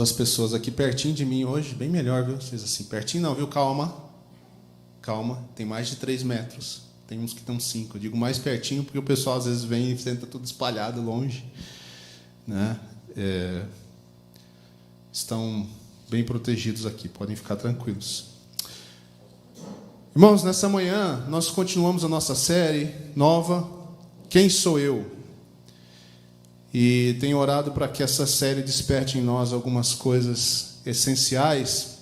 duas pessoas aqui pertinho de mim hoje, bem melhor, viu? Fez assim, pertinho não, viu? Calma. Calma, tem mais de 3 metros. Tem uns que estão 5. Eu digo mais pertinho porque o pessoal às vezes vem e senta tudo espalhado, longe. Né? Estão bem protegidos aqui, podem ficar tranquilos. Irmãos, nessa manhã nós continuamos a nossa série nova, Quem Sou Eu? E tenho orado para que essa série desperte em nós algumas coisas essenciais.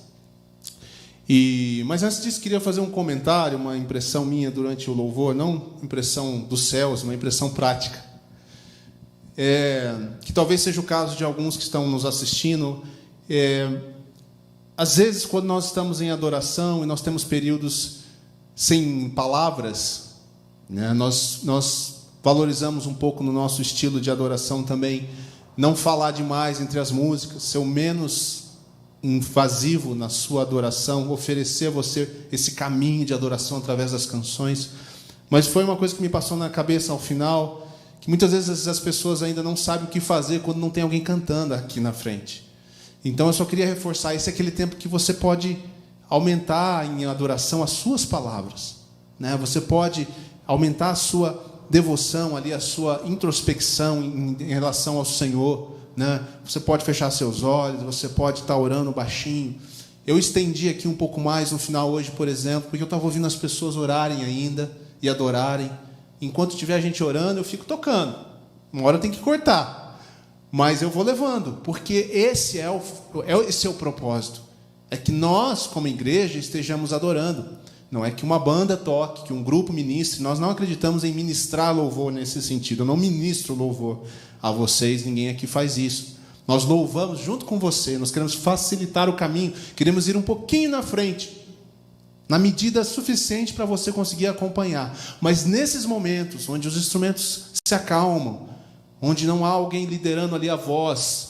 Mas antes disso, queria fazer um comentário, uma impressão minha durante o louvor, não impressão dos céus, uma impressão prática. Que talvez seja o caso de alguns que estão nos assistindo. Às vezes, quando nós estamos em adoração e nós temos períodos sem palavras, né, nós valorizamos um pouco no nosso estilo de adoração também, não falar demais entre as músicas, ser o menos invasivo na sua adoração, oferecer a você esse caminho de adoração através das canções. Mas foi uma coisa que me passou na cabeça ao final, que muitas vezes as pessoas ainda não sabem o que fazer quando não tem alguém cantando aqui na frente. Então eu só queria reforçar, esse é aquele tempo que você pode aumentar em adoração as suas palavras, né? Você pode aumentar a sua devoção ali, a sua introspecção em relação ao Senhor, né? Você pode fechar seus olhos, você pode estar orando baixinho. Eu estendi aqui um pouco mais no final hoje, por exemplo, porque eu estava ouvindo as pessoas orarem ainda e adorarem. Enquanto tiver a gente orando, eu fico tocando. Uma hora tem que cortar, mas eu vou levando, porque esse é o propósito. É que nós, como igreja, estejamos adorando. Não é que uma banda toque, que um grupo ministre. Nós não acreditamos em ministrar louvor nesse sentido. Eu não ministro louvor a vocês, ninguém aqui faz isso. Nós louvamos junto com você, nós queremos facilitar o caminho, queremos ir um pouquinho na frente, na medida suficiente para você conseguir acompanhar. Mas nesses momentos, onde os instrumentos se acalmam, onde não há alguém liderando ali a voz,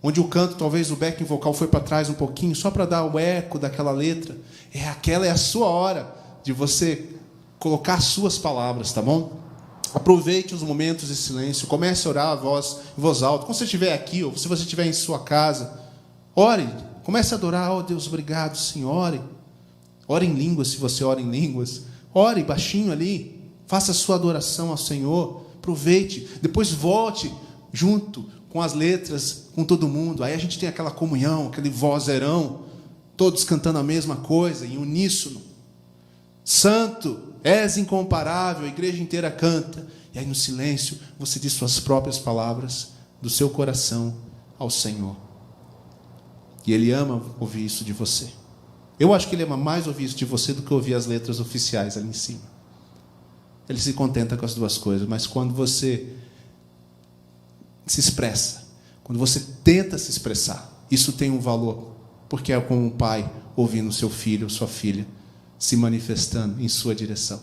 onde o canto, talvez o backing vocal foi para trás um pouquinho, só para dar o eco daquela letra, aquela é a sua hora de você colocar as suas palavras, tá bom? Aproveite os momentos de silêncio, comece a orar em voz alta. Quando você estiver aqui, ou se você estiver em sua casa, ore, comece a adorar. Oh Deus, obrigado, Senhor. Ore em línguas, se você ora em línguas. Ore baixinho ali, faça a sua adoração ao Senhor. Aproveite, depois volte junto com as letras, com todo mundo. Aí a gente tem aquela comunhão, aquele vozerão, todos cantando a mesma coisa, em uníssono. Santo, és incomparável, a igreja inteira canta. E aí no silêncio, você diz suas próprias palavras do seu coração ao Senhor. E Ele ama ouvir isso de você. Eu acho que Ele ama mais ouvir isso de você do que ouvir as letras oficiais ali em cima. Ele se contenta com as duas coisas, mas quando você se expressa, quando você tenta se expressar, isso tem um valor, porque é como um pai ouvindo seu filho ou sua filha se manifestando em sua direção.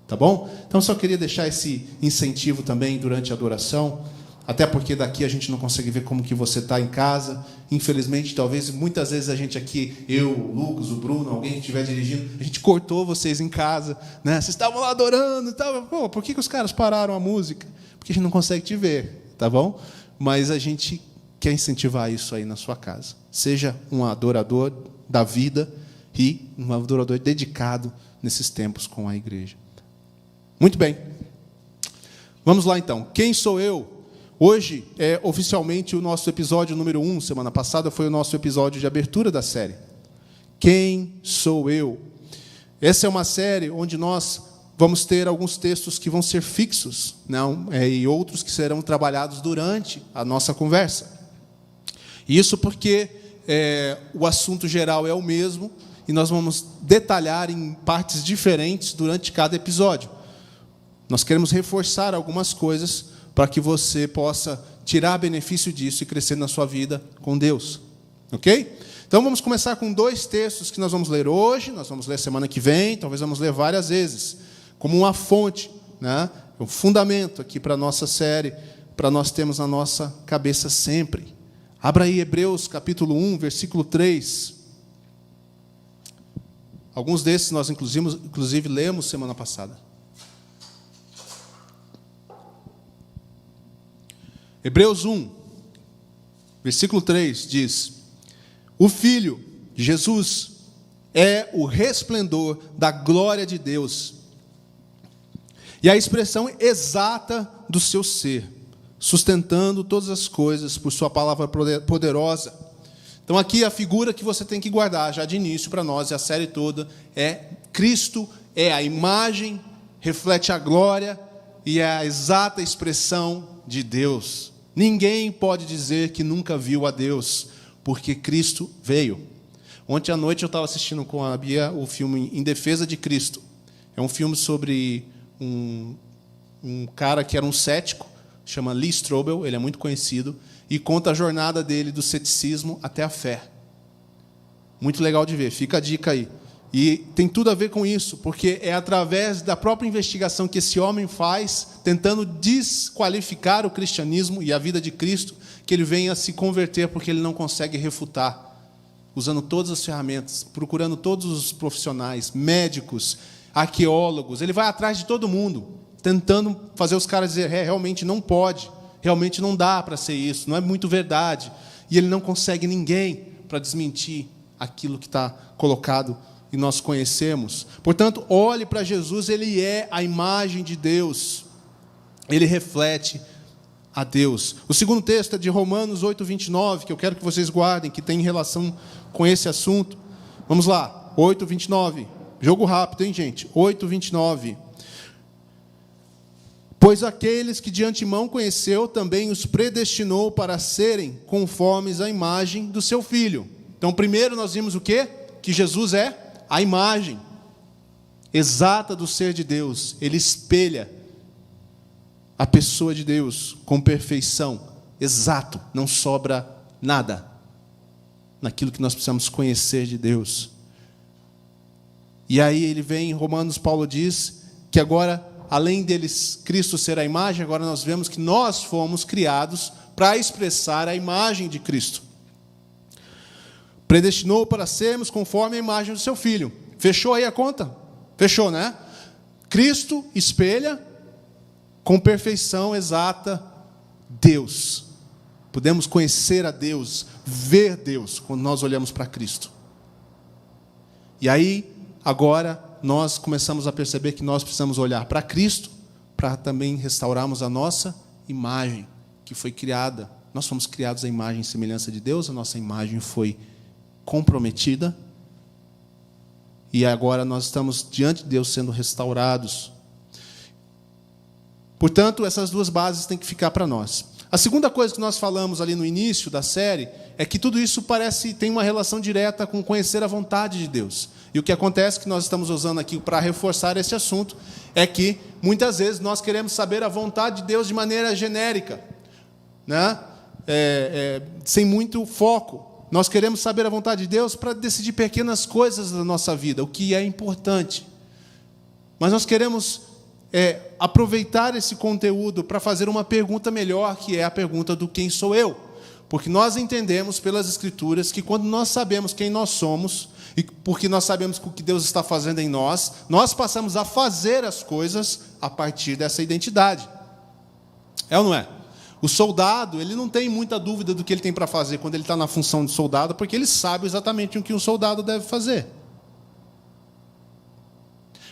Tá bom? Então, só queria deixar esse incentivo também durante a adoração, até porque daqui a gente não consegue ver como que você está em casa. Infelizmente, talvez, muitas vezes a gente aqui, eu, o Lucas, o Bruno, alguém que estiver dirigindo, a gente cortou vocês em casa, né? Vocês estavam lá adorando, pô, por que os caras pararam a música? Porque a gente não consegue te ver, tá bom? Mas a gente quer incentivar isso aí na sua casa. Seja um adorador da vida e um adorador dedicado nesses tempos com a igreja. Muito bem. Vamos lá, então. Quem sou eu? Hoje é oficialmente o nosso episódio número 1. Semana passada foi o nosso episódio de abertura da série. Quem sou eu? Essa é uma série onde nós vamos ter alguns textos que vão ser fixos, não, e outros que serão trabalhados durante a nossa conversa. Isso porque o assunto geral é o mesmo, e nós vamos detalhar em partes diferentes durante cada episódio. Nós queremos reforçar algumas coisas para que você possa tirar benefício disso e crescer na sua vida com Deus. Ok? Então, vamos começar com 2 textos que nós vamos ler hoje, nós vamos ler semana que vem, talvez vamos ler várias vezes, como uma fonte, né? Um fundamento aqui para a nossa série, para nós termos na nossa cabeça sempre. Abra aí Hebreus capítulo 1, versículo 3. Alguns desses nós, inclusive, lemos semana passada. Hebreus 1, versículo 3 diz: O Filho, Jesus, é o resplendor da glória de Deus e a expressão exata do seu ser, sustentando todas as coisas por sua palavra poderosa. Então aqui a figura que você tem que guardar já de início para nós, e a série toda, é Cristo é a imagem, reflete a glória e é a exata expressão de Deus. Ninguém pode dizer que nunca viu a Deus, porque Cristo veio. Ontem à noite eu estava assistindo com a Bia o filme Em Defesa de Cristo. É um filme sobre um cara que era um cético, chama Lee Strobel, ele é muito conhecido, e conta a jornada dele do ceticismo até a fé. Muito legal de ver, fica a dica aí. E tem tudo a ver com isso, porque é através da própria investigação que esse homem faz, tentando desqualificar o cristianismo e a vida de Cristo, que ele vem a se converter, porque ele não consegue refutar, usando todas as ferramentas, procurando todos os profissionais, médicos, arqueólogos. Ele vai atrás de todo mundo, tentando fazer os caras dizer, realmente não pode, realmente não dá para ser isso, não é muito verdade. E ele não consegue ninguém para desmentir aquilo que está colocado e nós conhecemos. Portanto, olhe para Jesus, ele é a imagem de Deus, ele reflete a Deus. O segundo texto é de Romanos 8:29, que eu quero que vocês guardem, que tem relação com esse assunto. Vamos lá, 8:29. Jogo rápido, hein, gente? 8:29. Pois aqueles que de antemão conheceu, também os predestinou para serem conformes à imagem do seu Filho. Então, primeiro nós vimos o quê? Que Jesus é a imagem exata do ser de Deus. Ele espelha a pessoa de Deus com perfeição, exato, não sobra nada naquilo que nós precisamos conhecer de Deus. E aí ele vem em Romanos, Paulo diz que agora, além deles, Cristo ser a imagem, agora nós vemos que nós fomos criados para expressar a imagem de Cristo. Predestinou para sermos conforme a imagem do seu Filho. Fechou aí a conta? Fechou, né? Cristo espelha com perfeição exata Deus. Podemos conhecer a Deus, ver Deus, quando nós olhamos para Cristo. E aí, agora, nós começamos a perceber que nós precisamos olhar para Cristo, para também restaurarmos a nossa imagem, que foi criada. Nós fomos criados à imagem e semelhança de Deus, a nossa imagem foi comprometida, e agora nós estamos diante de Deus sendo restaurados. Portanto, essas duas bases têm que ficar para nós. A segunda coisa que nós falamos ali no início da série é que tudo isso tem uma relação direta com conhecer a vontade de Deus. E o que acontece, que nós estamos usando aqui para reforçar esse assunto, é que muitas vezes nós queremos saber a vontade de Deus de maneira genérica, né? Sem muito foco. Nós queremos saber a vontade de Deus para decidir pequenas coisas da nossa vida, o que é importante. Mas nós queremos aproveitar esse conteúdo para fazer uma pergunta melhor, que é a pergunta do quem sou eu. Porque nós entendemos pelas Escrituras que quando nós sabemos quem nós somos, e porque nós sabemos o que Deus está fazendo em nós, nós passamos a fazer as coisas a partir dessa identidade. É ou não é? O soldado, ele não tem muita dúvida do que ele tem para fazer quando ele está na função de soldado, porque ele sabe exatamente o que um soldado deve fazer.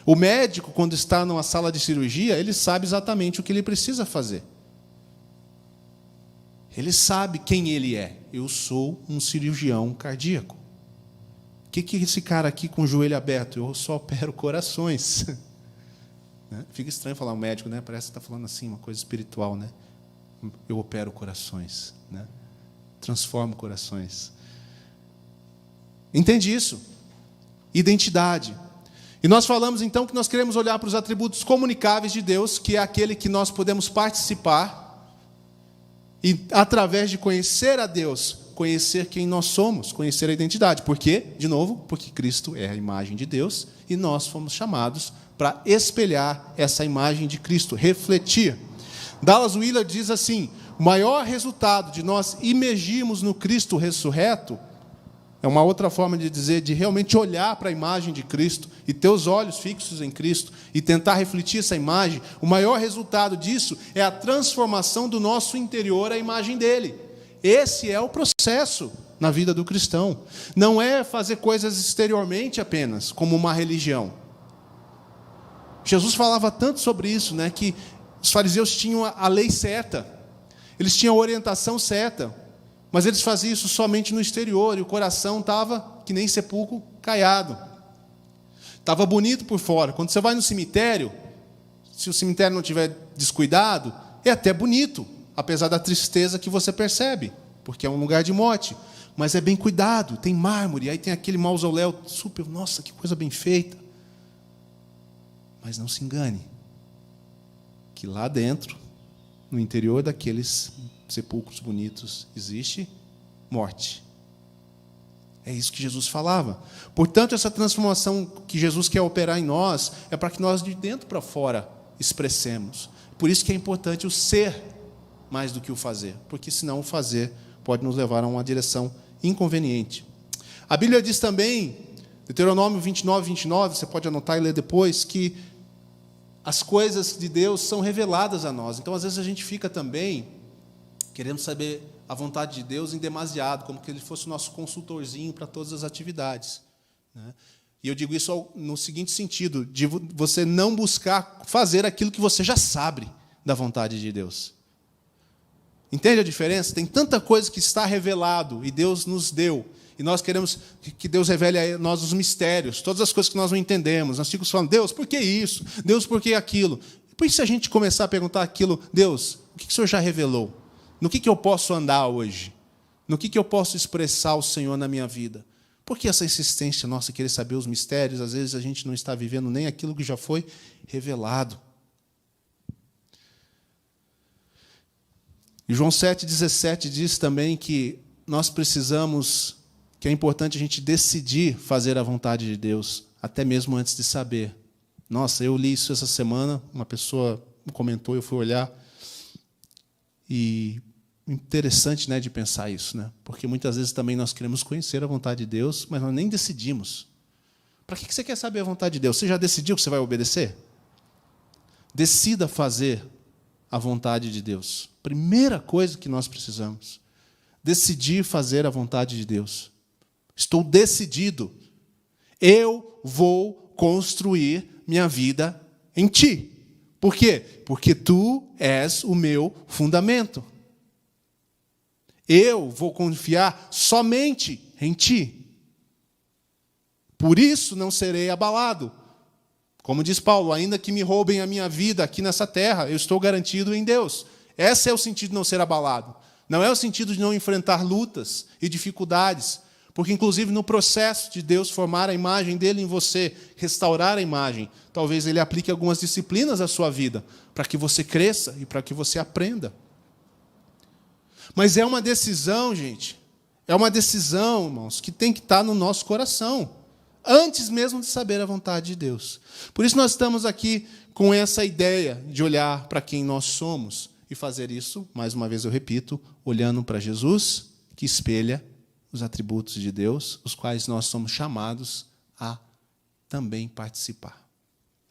O médico, quando está numa sala de cirurgia, ele sabe exatamente o que ele precisa fazer. Ele sabe quem ele é. Eu sou um cirurgião cardíaco. O que é esse cara aqui com o joelho aberto? Eu só opero corações. Fica estranho falar um médico, né? Parece que está falando assim, uma coisa espiritual, né? Eu opero corações, né? Transformo corações. Entende isso? Identidade. E nós falamos então que nós queremos olhar para os atributos comunicáveis de Deus, que é aquele que nós podemos participar e, através de conhecer a Deus, conhecer quem nós somos, conhecer a identidade. Por quê? De novo, porque Cristo é a imagem de Deus e nós fomos chamados para espelhar essa imagem de Cristo, refletir. Dallas Willard diz assim: o maior resultado de nós imergirmos no Cristo ressurreto, é uma outra forma de dizer, de realmente olhar para a imagem de Cristo e ter os olhos fixos em Cristo e tentar refletir essa imagem, o maior resultado disso é a transformação do nosso interior à imagem dele. Esse é o processo. na vida do cristão. Não é fazer coisas exteriormente apenas, como uma religião. Jesus falava tanto sobre isso, né, que os fariseus tinham a lei certa, eles tinham a orientação certa, mas eles faziam isso somente no exterior, e o coração estava que nem sepulcro caiado. Estava bonito por fora. Quando você vai no cemitério, se o cemitério não estiver descuidado, é até bonito, apesar da tristeza que você percebe, porque é um lugar de morte. Mas é bem cuidado, tem mármore, aí tem aquele mausoléu super, nossa, que coisa bem feita. Mas não se engane, que lá dentro, no interior daqueles sepulcros bonitos, existe morte. É isso que Jesus falava. Portanto, essa transformação que Jesus quer operar em nós é para que nós de dentro para fora expressemos. Por isso que é importante o ser mais do que o fazer, porque senão o fazer pode nos levar a uma direção inconveniente. A Bíblia diz também, Deuteronômio 29, 29, você pode anotar e ler depois, que as coisas de Deus são reveladas a nós. Então, às vezes, a gente fica também querendo saber a vontade de Deus em demasiado, como que Ele fosse o nosso consultorzinho para todas as atividades, né? E eu digo isso no seguinte sentido, de você não buscar fazer aquilo que você já sabe da vontade de Deus. Entende a diferença? Tem tanta coisa que está revelado e Deus nos deu. E nós queremos que Deus revele a nós os mistérios, todas as coisas que nós não entendemos. Nós ficamos falando, Deus, por que isso? Deus, por que aquilo? Por isso, se a gente começar a perguntar aquilo, Deus, o que o Senhor já revelou? No que eu posso andar hoje? No que eu posso expressar o Senhor na minha vida? Por que essa insistência nossa em querer saber os mistérios? Às vezes a gente não está vivendo nem aquilo que já foi revelado. E João 7,17 diz também que nós precisamos, que é importante a gente decidir fazer a vontade de Deus, até mesmo antes de saber. Nossa, eu li isso essa semana, uma pessoa comentou, eu fui olhar, e interessante, né, de pensar isso, né? Porque muitas vezes também nós queremos conhecer a vontade de Deus, mas nós nem decidimos. Para que você quer saber a vontade de Deus? Você já decidiu que você vai obedecer? Decida fazer a vontade de Deus. Primeira coisa que nós precisamos. Decidir fazer a vontade de Deus. Estou decidido. Eu vou construir minha vida em ti. Por quê? Porque tu és o meu fundamento. Eu vou confiar somente em ti. Por isso não serei abalado. Como diz Paulo, ainda que me roubem a minha vida aqui nessa terra, eu estou garantido em Deus. Esse é o sentido de não ser abalado. Não é o sentido de não enfrentar lutas e dificuldades, porque, inclusive, no processo de Deus formar a imagem dele em você, restaurar a imagem, talvez ele aplique algumas disciplinas à sua vida, para que você cresça e para que você aprenda. Mas é uma decisão, gente, é uma decisão, irmãos, que tem que estar no nosso coração, antes mesmo de saber a vontade de Deus. Por isso nós estamos aqui com essa ideia de olhar para quem nós somos e fazer isso, mais uma vez eu repito, olhando para Jesus, que espelha os atributos de Deus, os quais nós somos chamados a também participar.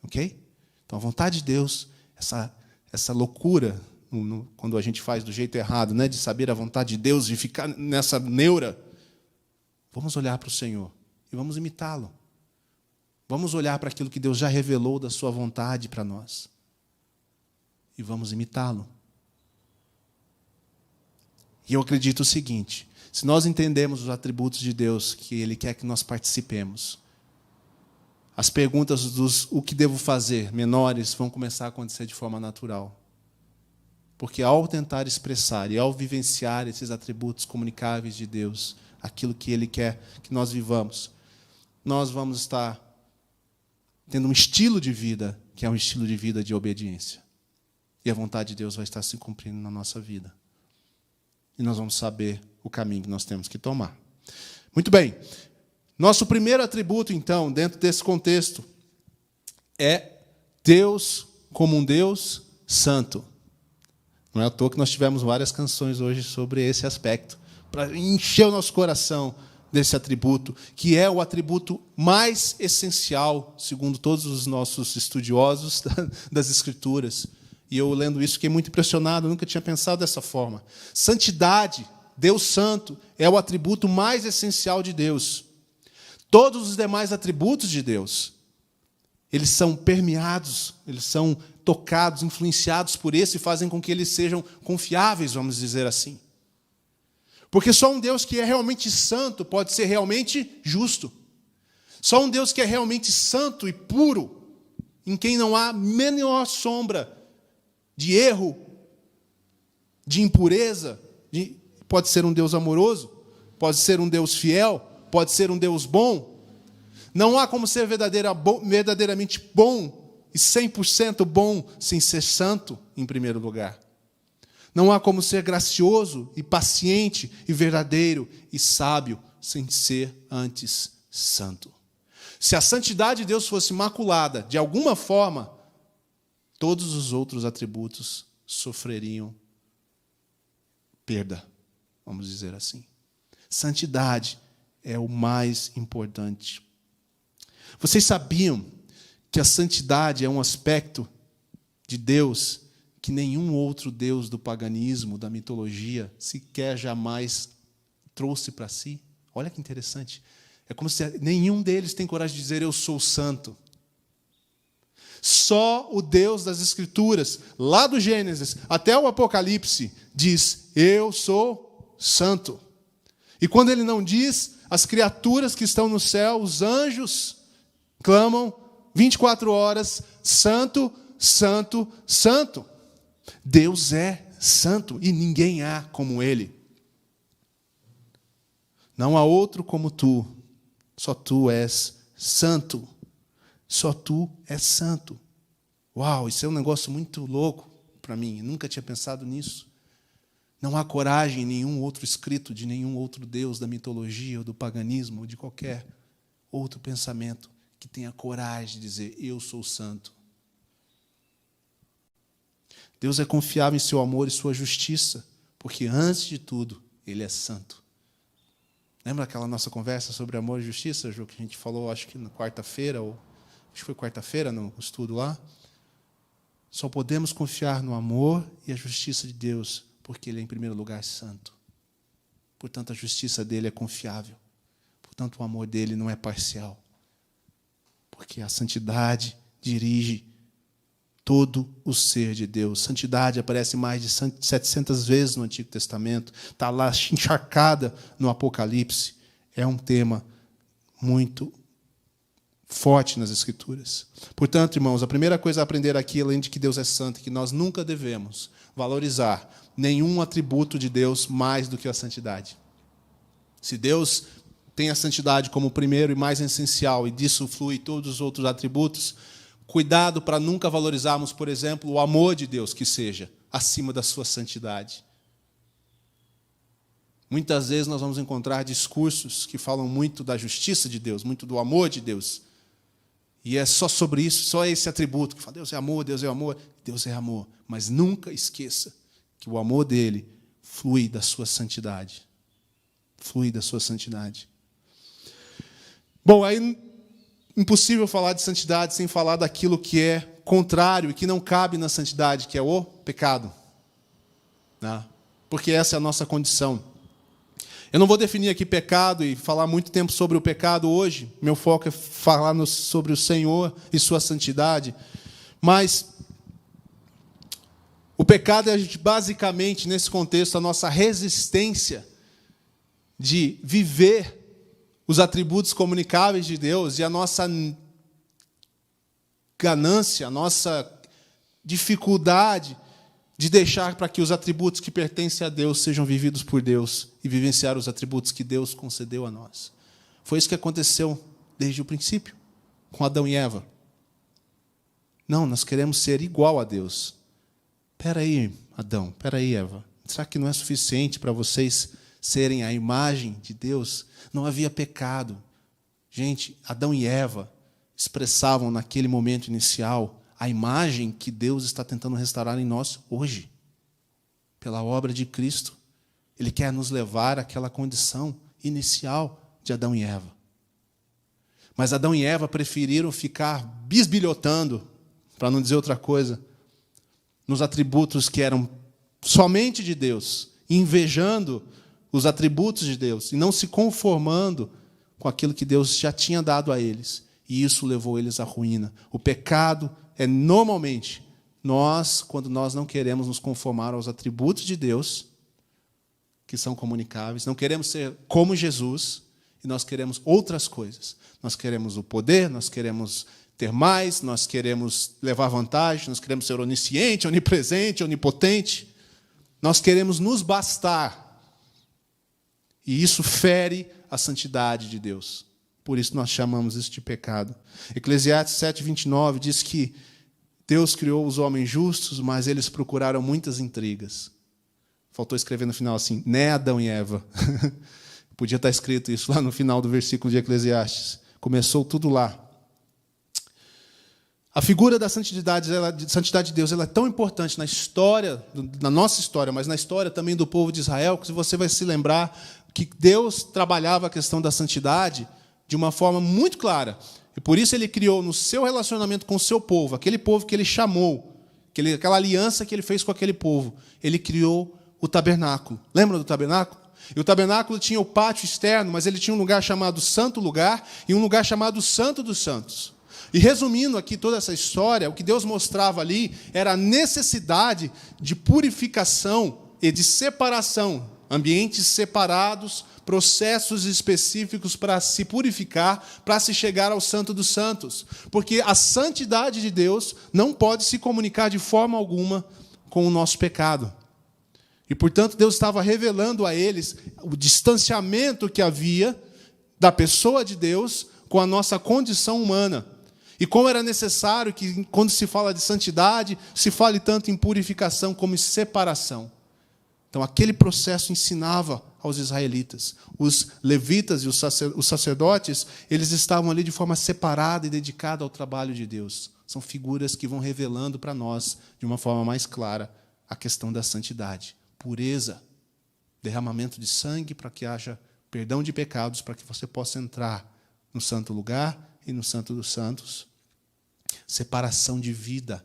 Ok? Então, a vontade de Deus, essa loucura, quando a gente faz do jeito errado, né, de saber a vontade de Deus, de ficar nessa neura, vamos olhar para o Senhor e vamos imitá-lo. Vamos olhar para aquilo que Deus já revelou da sua vontade para nós. E vamos imitá-lo. E eu acredito o seguinte, se nós entendemos os atributos de Deus que Ele quer que nós participemos, as perguntas dos o que devo fazer, menores, vão começar a acontecer de forma natural. Porque ao tentar expressar e ao vivenciar esses atributos comunicáveis de Deus, aquilo que Ele quer que nós vivamos, nós vamos estar tendo um estilo de vida, que é um estilo de vida de obediência. E a vontade de Deus vai estar se cumprindo na nossa vida. E nós vamos saber o caminho que nós temos que tomar. Muito bem. Nosso primeiro atributo, então, dentro desse contexto, é Deus como um Deus santo. Não é à toa que nós tivemos várias canções hoje sobre esse aspecto, para encher o nosso coração desse atributo, que é o atributo mais essencial, segundo todos os nossos estudiosos das Escrituras. E eu, lendo isso, fiquei muito impressionado, nunca tinha pensado dessa forma. Santidade Deus Santo, é o atributo mais essencial de Deus. Todos os demais atributos de Deus, eles são permeados, eles são tocados, influenciados por esse e fazem com que eles sejam confiáveis, vamos dizer assim. Porque só um Deus que é realmente santo pode ser realmente justo. Só um Deus que é realmente santo e puro, em quem não há menor sombra de erro, de impureza, pode ser um Deus amoroso, pode ser um Deus fiel, pode ser um Deus bom. Não há como ser verdadeiramente bom e 100% bom sem ser santo, em primeiro lugar. Não há como ser gracioso e paciente e verdadeiro e sábio sem ser antes santo. Se a santidade de Deus fosse maculada, de alguma forma, todos os outros atributos sofreriam perda, vamos dizer assim. Santidade é o mais importante. Vocês sabiam que a santidade é um aspecto de Deus que nenhum outro Deus do paganismo, da mitologia, sequer jamais trouxe para si? Olha que interessante. É como se nenhum deles tem coragem de dizer, eu sou santo. Só o Deus das Escrituras, lá do Gênesis até o Apocalipse, diz, eu sou santo. E quando ele não diz, as criaturas que estão no céu, os anjos, clamam 24 horas, santo, santo, santo. Deus é santo e ninguém há como Ele. Não há outro como tu. Só tu és santo. Só tu és santo. Uau, isso é um negócio muito louco para mim. Eu nunca tinha pensado nisso. Não há coragem em nenhum outro escrito de nenhum outro Deus da mitologia ou do paganismo ou de qualquer outro pensamento que tenha coragem de dizer, eu sou santo. Deus é confiável em seu amor e sua justiça, porque, antes de tudo, Ele é santo. Lembra aquela nossa conversa sobre amor e justiça, Ju, que a gente falou, acho que na quarta-feira, ou acho que foi quarta-feira no estudo lá? Só podemos confiar no amor e a justiça de Deus, porque Ele é, em primeiro lugar, santo. Portanto, a justiça dEle é confiável. Portanto, o amor dEle não é parcial. Porque a santidade dirige todo o ser de Deus. Santidade aparece mais de 700 vezes no Antigo Testamento. Está lá encharcada no Apocalipse. É um tema muito forte nas Escrituras. Portanto, irmãos, a primeira coisa a aprender aqui, além de que Deus é santo, é que nós nunca devemos valorizar nenhum atributo de Deus mais do que a santidade. Se Deus tem a santidade como o primeiro e mais essencial, e disso flui todos os outros atributos, cuidado para nunca valorizarmos, por exemplo, o amor de Deus, que seja acima da sua santidade. Muitas vezes nós vamos encontrar discursos que falam muito da justiça de Deus, muito do amor de Deus. E é só sobre isso, só esse atributo, que fala, Deus é amor, Deus é amor, Deus é amor. Mas nunca esqueça que o amor dele flui da sua santidade. Flui da sua santidade. Bom, aí impossível falar de santidade sem falar daquilo que é contrário e que não cabe na santidade, que é o pecado. Né? Porque essa é a nossa condição. Eu não vou definir aqui pecado e falar muito tempo sobre o pecado hoje. Meu foco é falar sobre o Senhor e sua santidade. Mas o pecado é basicamente, nesse contexto, a nossa resistência de viver os atributos comunicáveis de Deus e a nossa ganância, a nossa dificuldade de deixar para que os atributos que pertencem a Deus sejam vividos por Deus e vivenciar os atributos que Deus concedeu a nós. Foi isso que aconteceu desde o princípio, com Adão e Eva. Não, nós queremos ser igual a Deus. Espera aí, Adão, espera aí, Eva. Será que não é suficiente para vocês serem a imagem de Deus? Não havia pecado. Gente, Adão e Eva expressavam naquele momento inicial a imagem que Deus está tentando restaurar em nós hoje, pela obra de Cristo. Ele quer nos levar àquela condição inicial de Adão e Eva. Mas Adão e Eva preferiram ficar bisbilhotando, para não dizer outra coisa, nos atributos que eram somente de Deus, invejando os atributos de Deus, e não se conformando com aquilo que Deus já tinha dado a eles. E isso levou eles à ruína. O pecado é normalmente quando nós não queremos nos conformar aos atributos de Deus, que são comunicáveis, não queremos ser como Jesus, e nós queremos outras coisas. Nós queremos o poder, nós queremos ter mais, nós queremos levar vantagem, nós queremos ser onisciente, onipresente, onipotente. Nós queremos nos bastar. E isso fere a santidade de Deus. Por isso nós chamamos isso de pecado. Eclesiastes 7:29 diz que Deus criou os homens justos, mas eles procuraram muitas intrigas. Faltou escrever no final assim, né, Adão e Eva. Podia estar escrito isso lá no final do versículo de Eclesiastes. Começou tudo lá. A figura da santidade de Deus ela é tão importante na história, na nossa história, mas na história também do povo de Israel, que você vai se lembrar que Deus trabalhava a questão da santidade de uma forma muito clara. E por isso ele criou no seu relacionamento com o seu povo, aquele povo que ele chamou, aquela aliança que ele fez com aquele povo, ele criou o tabernáculo. Lembra do tabernáculo? E o tabernáculo tinha o pátio externo, mas ele tinha um lugar chamado Santo Lugar e um lugar chamado Santo dos Santos. E resumindo aqui toda essa história, o que Deus mostrava ali era a necessidade de purificação e de separação, ambientes separados, processos específicos para se purificar, para se chegar ao Santo dos Santos. Porque a santidade de Deus não pode se comunicar de forma alguma com o nosso pecado. E, portanto, Deus estava revelando a eles o distanciamento que havia da pessoa de Deus com a nossa condição humana. E como era necessário que, quando se fala de santidade, se fale tanto em purificação como em separação. Então, aquele processo ensinava aos israelitas. Os levitas e os sacerdotes, eles estavam ali de forma separada e dedicada ao trabalho de Deus. São figuras que vão revelando para nós, de uma forma mais clara, a questão da santidade. Pureza, derramamento de sangue para que haja perdão de pecados, para que você possa entrar no santo lugar e no Santo dos Santos. Separação de vida.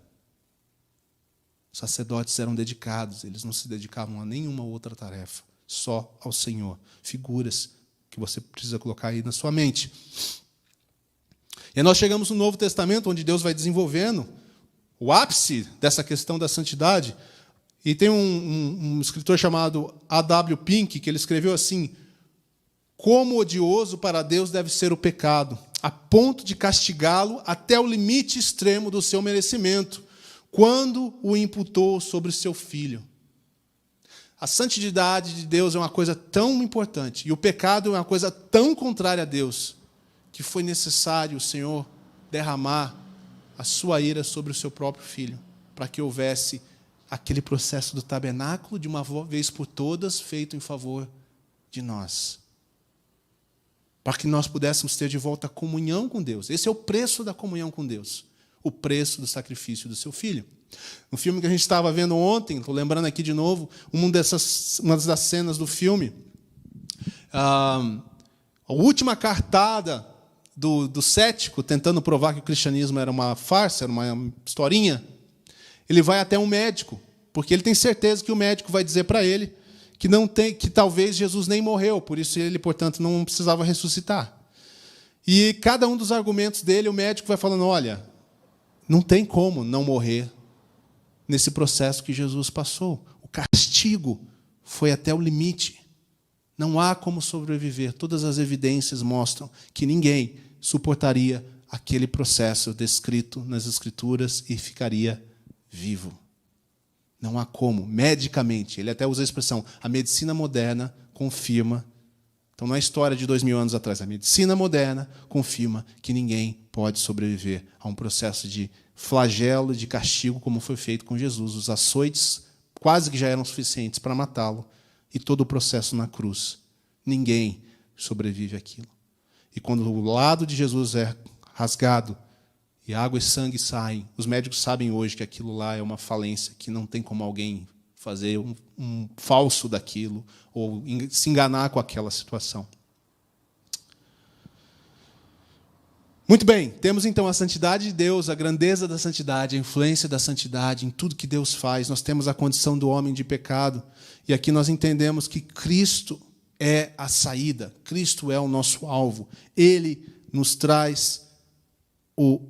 Os sacerdotes eram dedicados, eles não se dedicavam a nenhuma outra tarefa, só ao Senhor. Figuras que você precisa colocar aí na sua mente. E aí nós chegamos no Novo Testamento, onde Deus vai desenvolvendo o ápice dessa questão da santidade. E tem um escritor chamado A.W. Pink, que ele escreveu assim: como odioso para Deus deve ser o pecado, a ponto de castigá-lo até o limite extremo do seu merecimento, quando o imputou sobre seu filho. A santidade de Deus é uma coisa tão importante, e o pecado é uma coisa tão contrária a Deus, que foi necessário o Senhor derramar a sua ira sobre o seu próprio filho, para que houvesse aquele processo do tabernáculo, de uma vez por todas, feito em favor de nós. Para que nós pudéssemos ter de volta a comunhão com Deus. Esse é o preço da comunhão com Deus. O preço do sacrifício do seu filho. No filme que a gente estava vendo ontem, estou lembrando aqui de novo, uma das cenas do filme, a última cartada do cético, tentando provar que o cristianismo era uma farsa, era uma historinha, ele vai até um médico, porque ele tem certeza que o médico vai dizer para ele que talvez Jesus nem morreu, por isso ele, portanto, não precisava ressuscitar. E cada um dos argumentos dele, o médico vai falando: olha, não tem como não morrer nesse processo que Jesus passou. O castigo foi até o limite. Não há como sobreviver. Todas as evidências mostram que ninguém suportaria aquele processo descrito nas Escrituras e ficaria vivo. Não há como, medicamente. Ele até usa a expressão, a medicina moderna confirma. Então, não é história de 2000 anos atrás. A medicina moderna confirma que ninguém pode sobreviver a um processo de flagelo, de castigo, como foi feito com Jesus. Os açoites quase que já eram suficientes para matá-lo. E todo o processo na cruz. Ninguém sobrevive àquilo. E quando o lado de Jesus é rasgado, e água e sangue saem, os médicos sabem hoje que aquilo lá é uma falência, que não tem como alguém fazer um falso daquilo, ou se enganar com aquela situação. Muito bem, temos então a santidade de Deus, a grandeza da santidade, a influência da santidade em tudo que Deus faz. Nós temos a condição do homem de pecado, e aqui nós entendemos que Cristo é a saída, Cristo é o nosso alvo. Ele nos traz o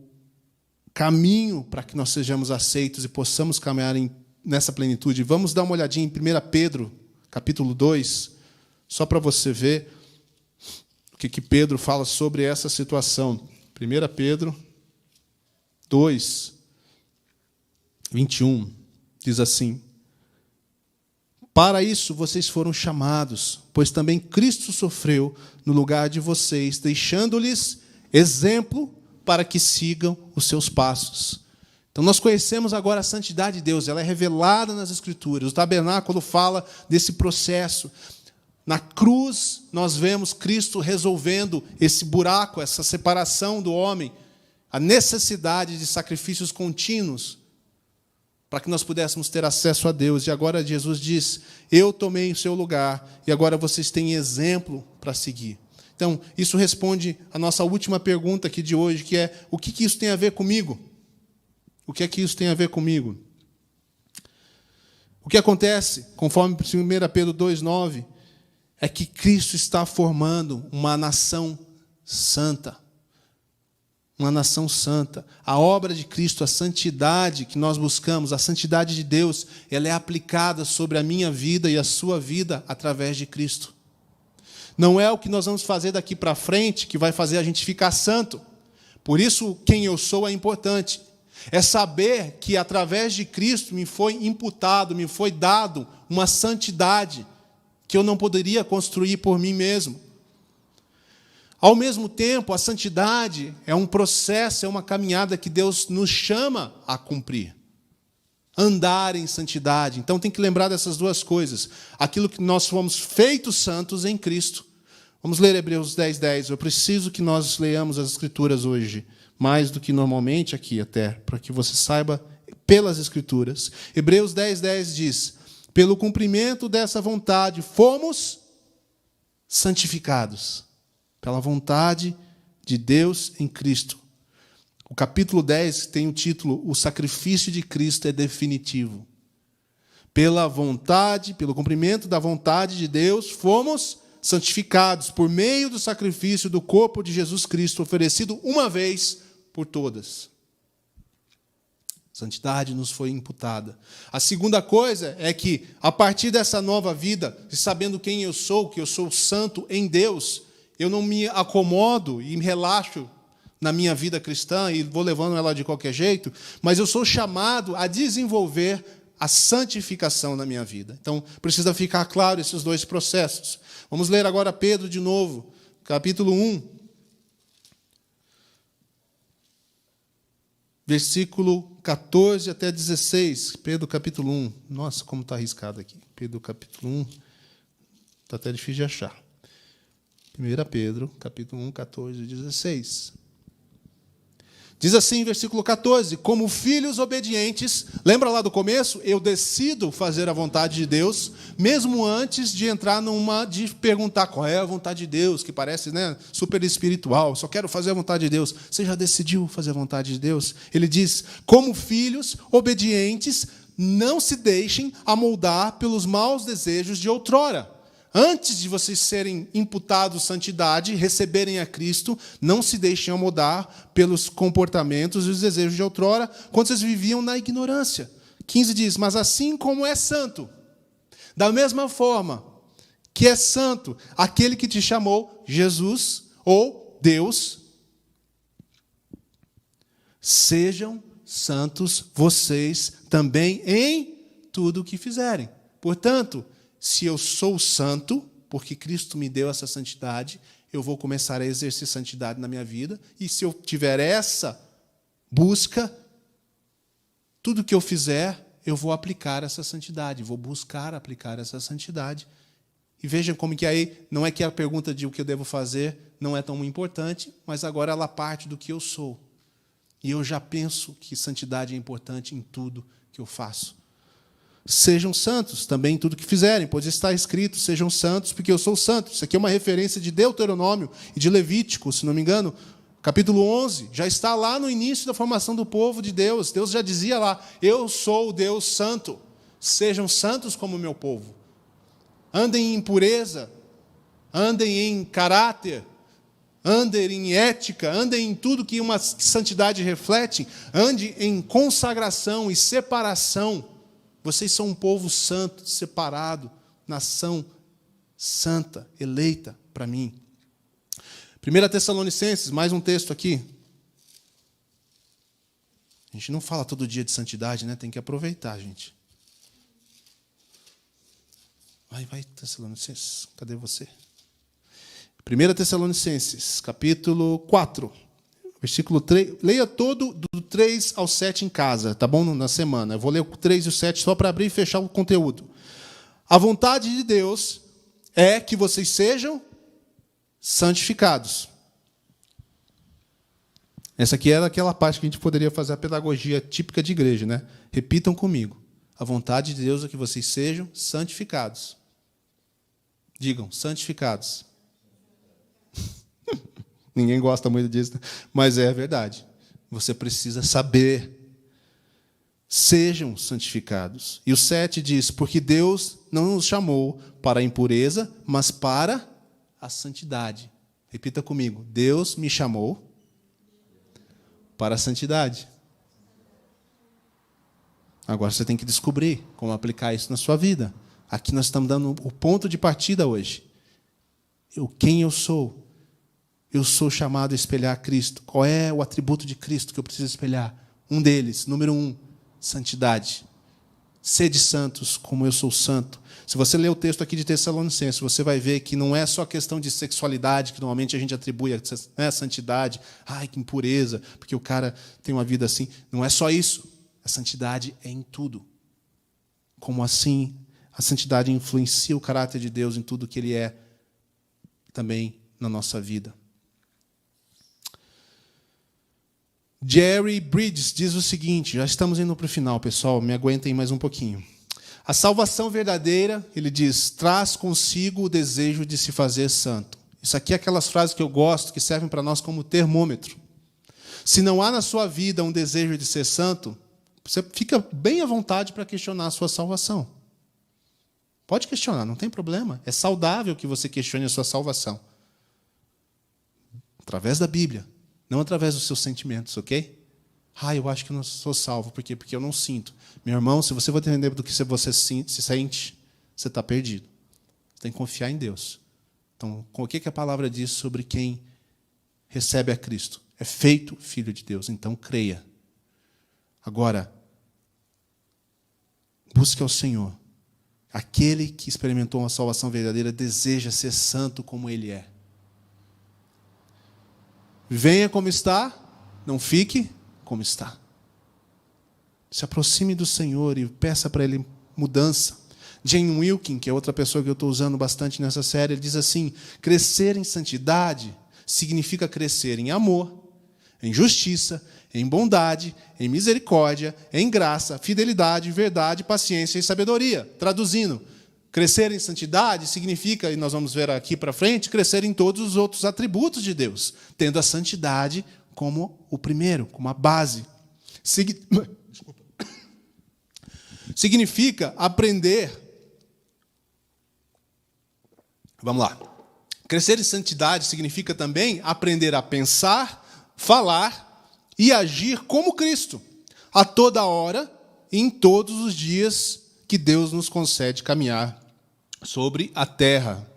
caminho para que nós sejamos aceitos e possamos caminhar nessa plenitude. Vamos dar uma olhadinha em 1 Pedro, capítulo 2, só para você ver o que Pedro fala sobre essa situação. 1 Pedro 2, 21, diz assim: para isso vocês foram chamados, pois também Cristo sofreu no lugar de vocês, deixando-lhes exemplo para que sigam os seus passos. Então, nós conhecemos agora a santidade de Deus, ela é revelada nas Escrituras. O tabernáculo fala desse processo. Na cruz, nós vemos Cristo resolvendo esse buraco, essa separação do homem, a necessidade de sacrifícios contínuos, para que nós pudéssemos ter acesso a Deus. E agora Jesus diz: eu tomei o seu lugar, e agora vocês têm exemplo para seguir. Então, isso responde a nossa última pergunta aqui de hoje, que é: o que isso tem a ver comigo? O que é que isso tem a ver comigo? O que acontece, conforme 1 Pedro 2,9, é que Cristo está formando uma nação santa. Uma nação santa. A obra de Cristo, a santidade que nós buscamos, a santidade de Deus, ela é aplicada sobre a minha vida e a sua vida através de Cristo. Não é o que nós vamos fazer daqui para frente que vai fazer a gente ficar santo. Por isso, quem eu sou é importante. É saber que através de Cristo me foi imputado, me foi dado uma santidade que eu não poderia construir por mim mesmo. Ao mesmo tempo, a santidade é um processo, é uma caminhada que Deus nos chama a cumprir. Andar em santidade. Então tem que lembrar dessas duas coisas. Aquilo que nós fomos feitos santos em Cristo. Vamos ler Hebreus 10:10. Eu preciso que nós leiamos as Escrituras hoje, mais do que normalmente aqui até, para que você saiba pelas Escrituras. Hebreus 10:10 diz: pelo cumprimento dessa vontade fomos santificados. Pela vontade de Deus em Cristo. O capítulo 10 tem o título: o sacrifício de Cristo é definitivo. Pela vontade, pelo cumprimento da vontade de Deus, fomos santificados por meio do sacrifício do corpo de Jesus Cristo, oferecido uma vez por todas. Santidade nos foi imputada. A segunda coisa é que, a partir dessa nova vida, sabendo quem eu sou, que eu sou santo em Deus, eu não me acomodo e me relaxo na minha vida cristã e vou levando ela de qualquer jeito, mas eu sou chamado a desenvolver a santificação na minha vida. Então, precisa ficar claro esses dois processos. Vamos ler agora Pedro de novo, capítulo 1, versículo 14 até 16. Pedro, capítulo 1. Nossa, como está arriscado aqui. Pedro, capítulo 1. Está até difícil de achar. 1 Pedro, capítulo 1, 14 e 16. Diz assim, versículo 14: como filhos obedientes, lembra lá do começo? Eu decido fazer a vontade de Deus, mesmo antes de entrar de perguntar qual é a vontade de Deus, que parece, super espiritual, só quero fazer a vontade de Deus. Você já decidiu fazer a vontade de Deus? Ele diz: como filhos obedientes, não se deixem amoldar pelos maus desejos de outrora. Antes de vocês serem imputados santidade, receberem a Cristo, não se deixem amoldar pelos comportamentos e os desejos de outrora, quando vocês viviam na ignorância. 15 diz: mas assim como é santo, da mesma forma que é santo aquele que te chamou, Jesus ou Deus, sejam santos vocês também em tudo o que fizerem. Portanto, se eu sou santo, porque Cristo me deu essa santidade, eu vou começar a exercer santidade na minha vida. E se eu tiver essa busca, tudo que eu fizer, eu vou aplicar essa santidade, vou buscar aplicar essa santidade. E vejam como que aí, não é que a pergunta de o que eu devo fazer não é tão importante, mas agora ela parte do que eu sou. E eu já penso que santidade é importante em tudo que eu faço. Sejam santos também em tudo que fizerem, pois está escrito: sejam santos, porque eu sou santo. Isso aqui é uma referência de Deuteronômio e de Levítico, se não me engano, capítulo 11. Já está lá no início da formação do povo de Deus. Deus já dizia lá: eu sou o Deus santo. Sejam santos como o meu povo. Andem em pureza, andem em caráter, andem em ética, andem em tudo que uma santidade reflete, ande em consagração e separação. Vocês são um povo santo, separado, nação santa, eleita para mim. 1 Tessalonicenses, mais um texto aqui. A gente não fala todo dia de santidade, né? Tem que aproveitar, gente. Vai, Tessalonicenses. Cadê você? 1 Tessalonicenses, capítulo 4, versículo 3. Leia todo do 3 ao 7 em casa, tá bom? Na semana. Eu vou ler o 3 e o 7 só para abrir e fechar o conteúdo. A vontade de Deus é que vocês sejam santificados. Essa aqui era aquela parte que a gente poderia fazer a pedagogia típica de igreja, né? Repitam comigo. A vontade de Deus é que vocês sejam santificados. Digam, santificados. Ninguém gosta muito disso, né? Mas é a verdade. Você precisa saber. Sejam santificados. E o 7 diz, porque Deus não nos chamou para a impureza, mas para a santidade. Repita comigo. Deus me chamou para a santidade. Agora você tem que descobrir como aplicar isso na sua vida. Aqui nós estamos dando o ponto de partida hoje. Quem eu sou? Eu sou chamado a espelhar Cristo. Qual é o atributo de Cristo que eu preciso espelhar? Um deles, número 1, santidade. Sede santos, como eu sou santo. Se você ler o texto aqui de Tessalonicenses, você vai ver que não é só questão de sexualidade, que normalmente a gente atribui a santidade. Ai, que impureza, porque o cara tem uma vida assim. Não é só isso. A santidade é em tudo. Como assim a santidade influencia o caráter de Deus em tudo que Ele é também na nossa vida. Jerry Bridges diz o seguinte, já estamos indo para o final, pessoal, me aguentem mais um pouquinho. A salvação verdadeira, ele diz, traz consigo o desejo de se fazer santo. Isso aqui é aquelas frases que eu gosto, que servem para nós como termômetro. Se não há na sua vida um desejo de ser santo, você fica bem à vontade para questionar a sua salvação. Pode questionar, não tem problema. É saudável que você questione a sua salvação. Através da Bíblia, não através dos seus sentimentos, ok? Eu acho que eu não sou salvo. Por quê? Porque eu não sinto. Meu irmão, se você for entender do que você se sente, você está perdido. Você tem que confiar em Deus. Então, o que a palavra diz sobre quem recebe a Cristo? É feito filho de Deus, então creia. Agora, busque ao Senhor. Aquele que experimentou uma salvação verdadeira deseja ser santo como Ele é. Venha como está, não fique como está. Se aproxime do Senhor e peça para Ele mudança. Jane Wilkin, que é outra pessoa que eu estou usando bastante nessa série, ele diz assim, crescer em santidade significa crescer em amor, em justiça, em bondade, em misericórdia, em graça, fidelidade, verdade, paciência e sabedoria. Traduzindo, crescer em santidade significa, e nós vamos ver aqui para frente, crescer em todos os outros atributos de Deus, tendo a santidade como o primeiro, como a base. Significa aprender. Vamos lá. Crescer em santidade significa também aprender a pensar, falar e agir como Cristo, a toda hora e em todos os dias que Deus nos concede caminhar sobre a terra.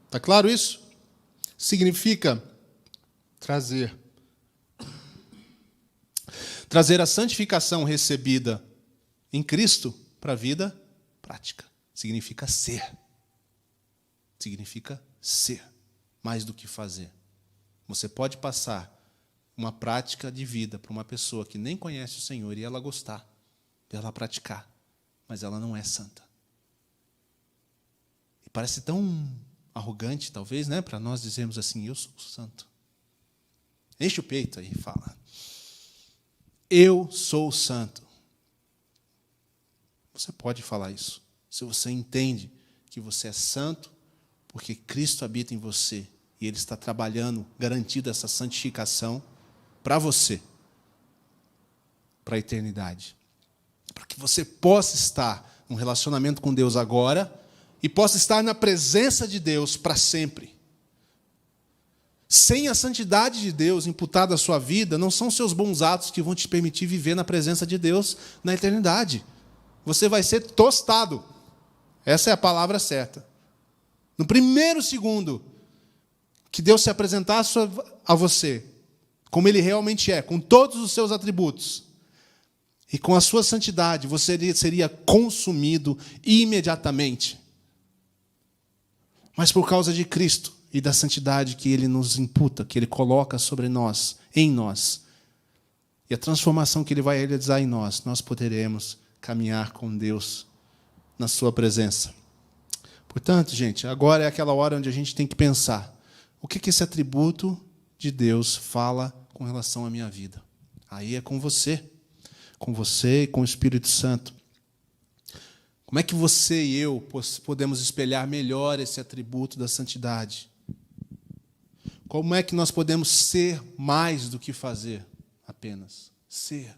Está claro isso? Significa trazer a santificação recebida em Cristo para a vida prática. Significa ser. Significa ser, mais do que fazer. Você pode passar uma prática de vida para uma pessoa que nem conhece o Senhor e ela gostar, ela praticar, mas ela não é santa. E parece tão arrogante, talvez, né, para nós dizermos assim, eu sou santo. Enche o peito aí e fala, eu sou santo. Você pode falar isso, se você entende que você é santo, porque Cristo habita em você, e Ele está trabalhando, garantindo essa santificação para você, para a eternidade. Para que você possa estar num relacionamento com Deus agora e possa estar na presença de Deus para sempre. Sem a santidade de Deus imputada à sua vida, não são seus bons atos que vão te permitir viver na presença de Deus na eternidade. Você vai ser tostado. Essa é a palavra certa. No primeiro segundo que Deus se apresentar a você, como Ele realmente é, com todos os seus atributos, e com a sua santidade, você seria consumido imediatamente. Mas por causa de Cristo e da santidade que Ele nos imputa, que Ele coloca sobre nós, em nós, e a transformação que Ele vai realizar em nós, nós poderemos caminhar com Deus na sua presença. Portanto, gente, agora é aquela hora onde a gente tem que pensar, o que esse atributo de Deus fala com relação à minha vida? Aí é com você e com o Espírito Santo. Como é que você e eu podemos espelhar melhor esse atributo da santidade? Como é que nós podemos ser mais do que fazer apenas? Ser.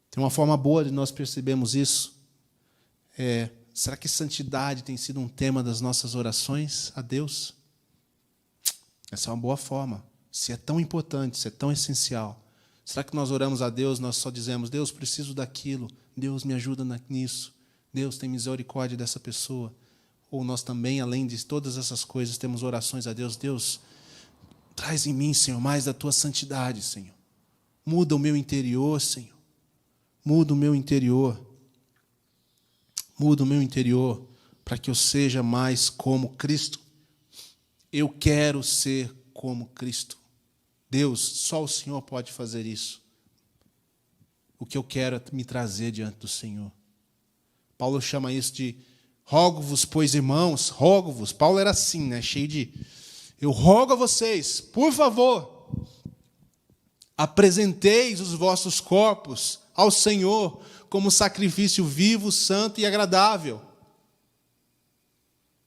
Tem uma forma boa de nós percebermos isso. Será que santidade tem sido um tema das nossas orações a Deus? Essa é uma boa forma. Se é tão importante, se é tão essencial. Será que nós oramos a Deus, nós só dizemos, Deus, preciso daquilo, Deus me ajuda nisso, Deus tem misericórdia dessa pessoa? Ou nós também, além de todas essas coisas, temos orações a Deus, Deus, traz em mim, Senhor, mais da Tua santidade, Senhor. Muda o meu interior, Senhor. Muda o meu interior. Muda o meu interior para que eu seja mais como Cristo. Eu quero ser como Cristo. Deus, só o Senhor pode fazer isso. O que eu quero é me trazer diante do Senhor. Paulo chama isso de rogo-vos, pois, irmãos, rogo-vos. Paulo era assim, né? Cheio de... Eu rogo a vocês, por favor, apresenteis os vossos corpos ao Senhor como sacrifício vivo, santo e agradável.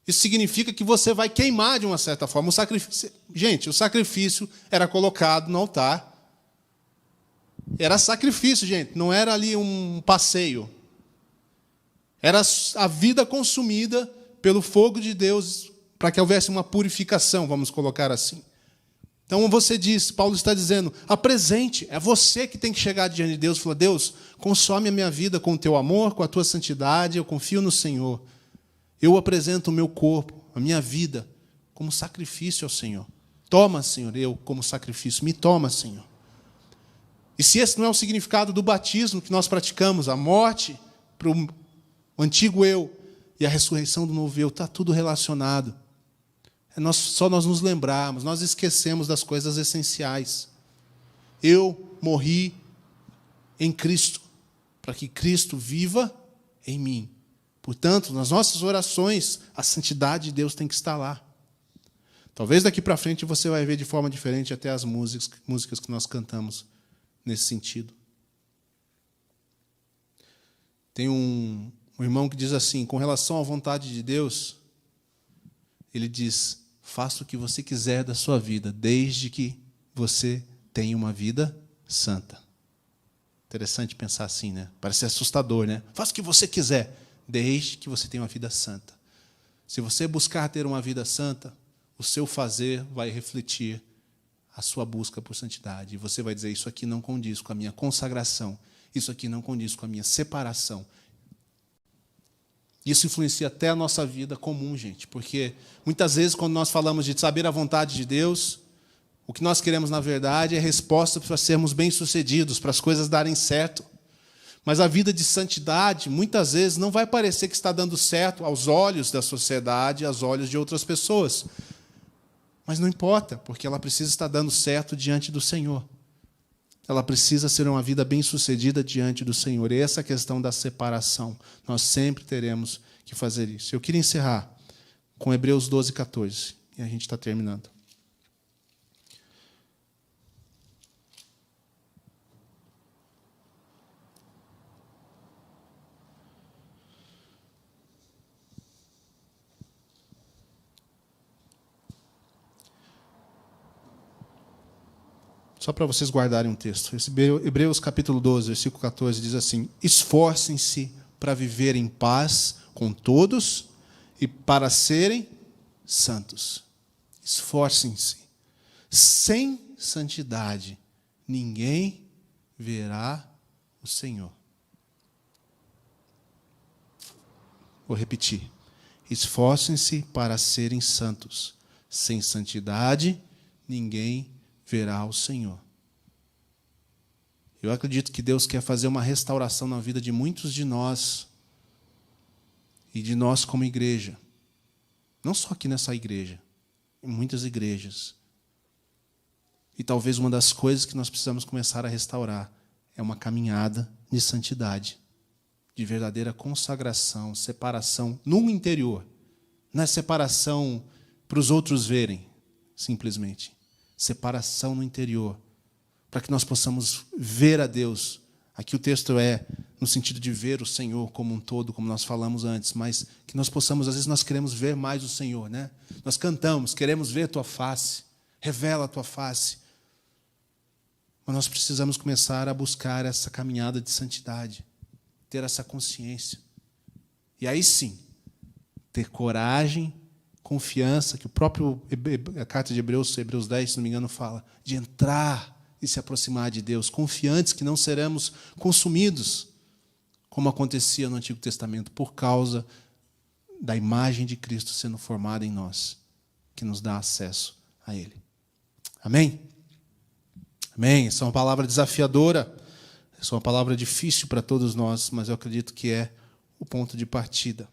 Isso significa que você vai queimar de uma certa forma. O sacrifício, gente, o sacrifício era colocado no altar. Era sacrifício, gente. Não era ali um passeio. Era a vida consumida pelo fogo de Deus para que houvesse uma purificação, vamos colocar assim. Então você diz, Paulo está dizendo, apresente. É você que tem que chegar diante de Deus e falar, Deus, consome a minha vida com o teu amor, com a tua santidade, eu confio no Senhor. Eu apresento o meu corpo, a minha vida, como sacrifício ao Senhor. Toma, Senhor, eu como sacrifício. Me toma, Senhor. E se esse não é o significado do batismo que nós praticamos, a morte para o antigo eu e a ressurreição do novo eu, está tudo relacionado. Só nós nos lembrarmos, nós esquecemos das coisas essenciais. Eu morri em Cristo, para que Cristo viva em mim. Portanto, nas nossas orações, a santidade de Deus tem que estar lá. Talvez daqui para frente você vai ver de forma diferente até as músicas que nós cantamos nesse sentido. Tem um irmão que diz assim, com relação à vontade de Deus, ele diz, faça o que você quiser da sua vida, desde que você tenha uma vida santa. Interessante pensar assim, né? Parece assustador, né? Faça o que você quiser, desde que você tenha uma vida santa. Se você buscar ter uma vida santa, o seu fazer vai refletir a sua busca por santidade. E você vai dizer, isso aqui não condiz com a minha consagração, isso aqui não condiz com a minha separação. Isso influencia até a nossa vida comum, gente, porque muitas vezes quando nós falamos de saber a vontade de Deus, o que nós queremos, na verdade, é resposta para sermos bem-sucedidos, para as coisas darem certo. Mas a vida de santidade, muitas vezes, não vai parecer que está dando certo aos olhos da sociedade, aos olhos de outras pessoas. Mas não importa, porque ela precisa estar dando certo diante do Senhor. Ela precisa ser uma vida bem-sucedida diante do Senhor. E essa questão da separação, nós sempre teremos que fazer isso. Eu queria encerrar com Hebreus 12, 14. E a gente está terminando. Só para vocês guardarem um texto. Hebreus capítulo 12, versículo 14, diz assim, esforcem-se para viver em paz com todos e para serem santos. Esforcem-se. Sem santidade, ninguém verá o Senhor. Vou repetir. Esforcem-se para serem santos. Sem santidade, ninguém verá o Senhor. Eu acredito que Deus quer fazer uma restauração na vida de muitos de nós e de nós como igreja. Não só aqui nessa igreja, em muitas igrejas. E talvez uma das coisas que nós precisamos começar a restaurar é uma caminhada de santidade, de verdadeira consagração, separação no interior. Não é separação para os outros verem, simplesmente. Separação no interior, para que nós possamos ver a Deus. Aqui o texto é no sentido de ver o Senhor como um todo, como nós falamos antes, mas que nós possamos, às vezes nós queremos ver mais o Senhor, né? Nós cantamos, queremos ver a tua face, revela a tua face. Mas nós precisamos começar a buscar essa caminhada de santidade, ter essa consciência. E aí sim, ter coragem, confiança, que a carta de Hebreus 10, se não me engano, fala, de entrar e se aproximar de Deus, confiantes que não seremos consumidos, como acontecia no Antigo Testamento, por causa da imagem de Cristo sendo formada em nós, que nos dá acesso a Ele. Amém? Amém? Essa é uma palavra desafiadora, essa é uma palavra difícil para todos nós, mas eu acredito que é o ponto de partida.